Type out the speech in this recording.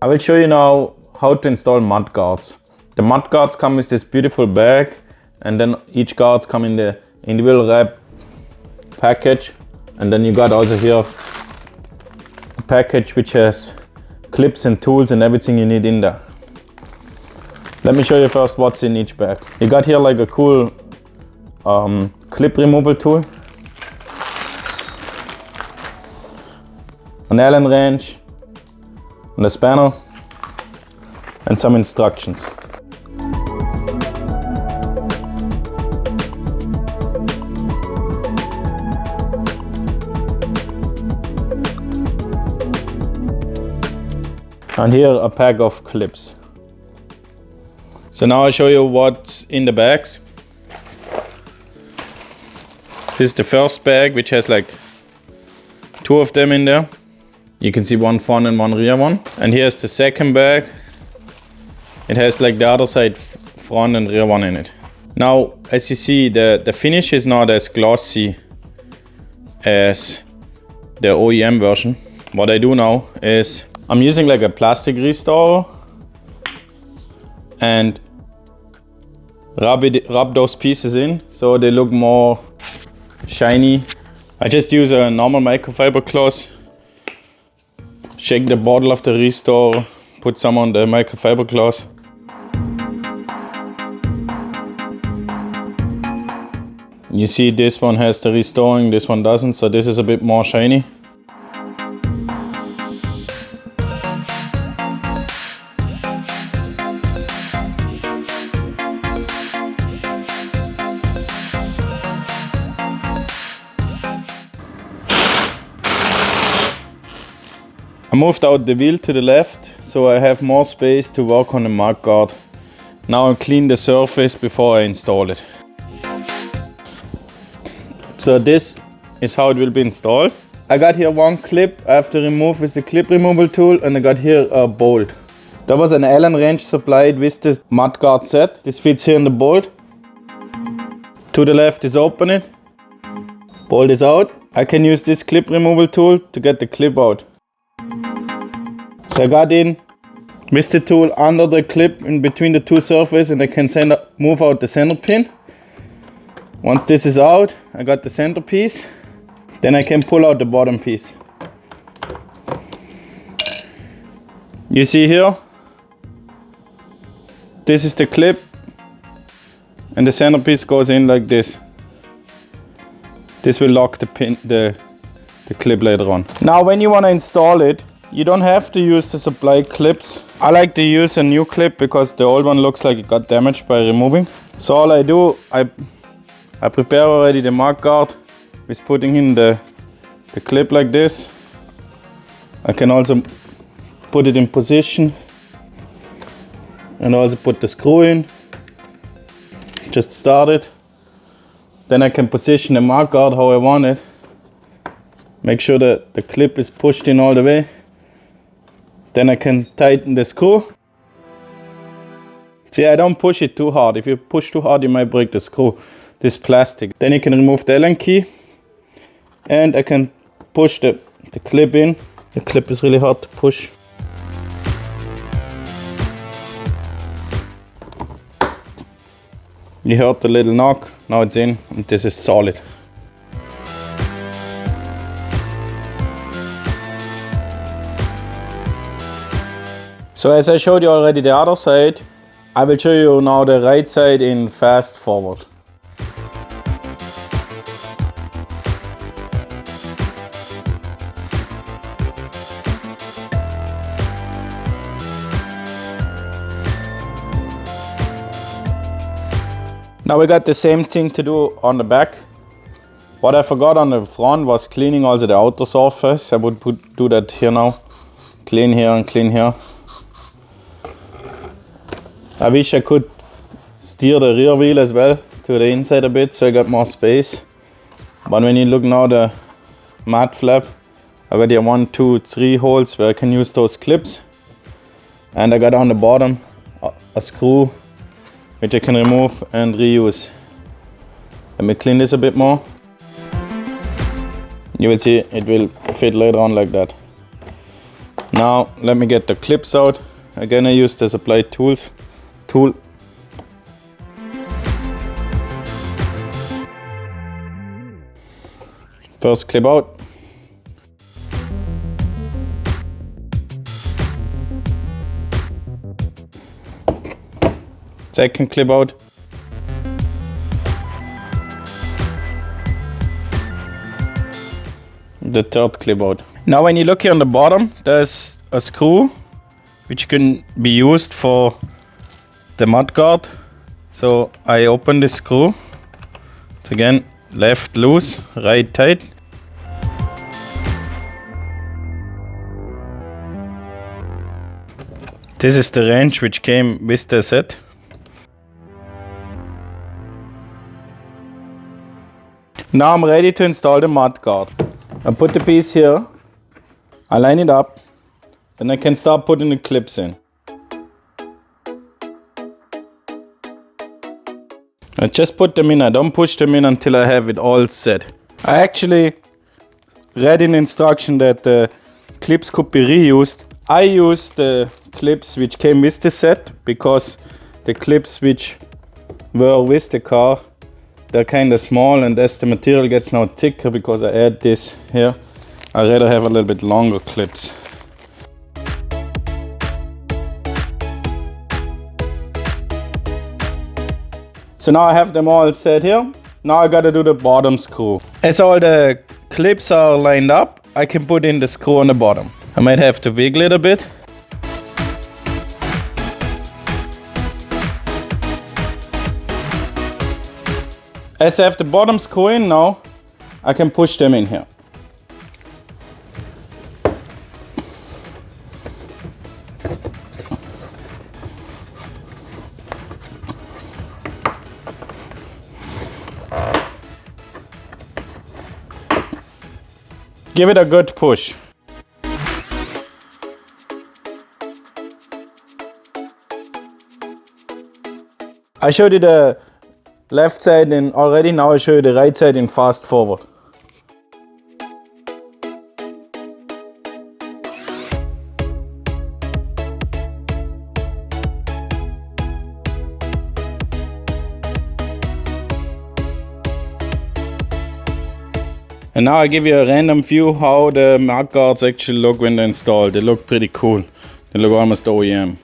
I will show you now how to install mud guards. The mud guards come with this beautiful bag, and then each guards come in the individual wrap package, and then you got also here a package which has clips and tools and everything you need in there. Let me show you first what's in each bag. You got here like a cool clip removal tool, an Allen wrench, and a spanner, and some instructions. And here a pack of clips. So now I'll show you what's in the bags. This is the first bag, which has like 2 of them in there. You can see one front and one rear one. And here's the second bag. It has like the other side front and rear one in it. Now, as you see, the finish is not as glossy as the OEM version. What I do now is I'm using like a plastic restorer and rub those pieces in so they look more shiny. I just use a normal microfiber cloth, shake the bottle of the restorer, put some on the microfiber cloth. You see this one has the restoring, this one doesn't, so this is a bit more shiny. I moved out the wheel to the left so I have more space to work on the mud guard. Now I clean the surface before I install it. So this is how it will be installed. I got here one clip I have to remove with the clip removal tool, and I got here a bolt. There was an Allen wrench supplied with the mud guard set. This fits here in the bolt. To the left is open it. Bolt is out. I can use this clip removal tool to get the clip out. So I got in with the tool under the clip in between the two surfaces, and I can move out the center pin. Once this is out, I got the center piece. Then I can pull out the bottom piece. You see here, this is the clip, and the center piece goes in like this. This will lock the clip later on. Now when you want to install it, you don't have to use the supply clips. I like to use a new clip because the old one looks like it got damaged by removing. So all I do, I prepare already the mud guard with putting in the clip like this. I can also put it in position and also put the screw in. Just start it. Then I can position the mud guard how I want it. Make sure that the clip is pushed in all the way. Then I can tighten the screw. See, I don't push it too hard. If you push too hard, you might break the screw. This plastic. Then you can remove the Allen key. And I can push the clip in. The clip is really hard to push. You heard the little knock. Now it's in, and this is solid. So as I showed you already the other side, I will show you now the right side in fast forward. Now we got the same thing to do on the back. What I forgot on the front was cleaning also the outer surface. I would do that here now. Clean here and clean here. I wish I could steer the rear wheel as well to the inside a bit so I got more space. But when you look now the mud flap, I got here 1, 2, 3 holes where I can use those clips. And I got on the bottom a screw which I can remove and reuse. Let me clean this a bit more. You will see it will fit later on like that. Now let me get the clips out. Again, I use the supplied tool. First clip out. Second clip out. The third clip out. Now when you look here on the bottom, there's a screw which can be used for the mud guard. So I open the screw. It's again left loose, right tight. This is the wrench which came with the set. Now I'm ready to install the mud guard. I put the piece here, I line it up, then I can start putting the clips in. I just put them in, I don't push them in until I have it all set. I actually read in instruction that the clips could be reused. I used the clips which came with the set because the clips which were with the car, they're kind of small, and as the material gets now thicker because I add this here, I'd rather have a little bit longer clips. So now I have them all set here. Now I gotta do the bottom screw. As all the clips are lined up, I can put in the screw on the bottom. I might have to wiggle it a bit. As I have the bottom screw in now, I can push them in here. Give it a good push. I showed you the left side in already, now I show you the right side in fast forward. And now I give you a random view how the mud guards actually look when they're installed. They look pretty cool. They look almost OEM.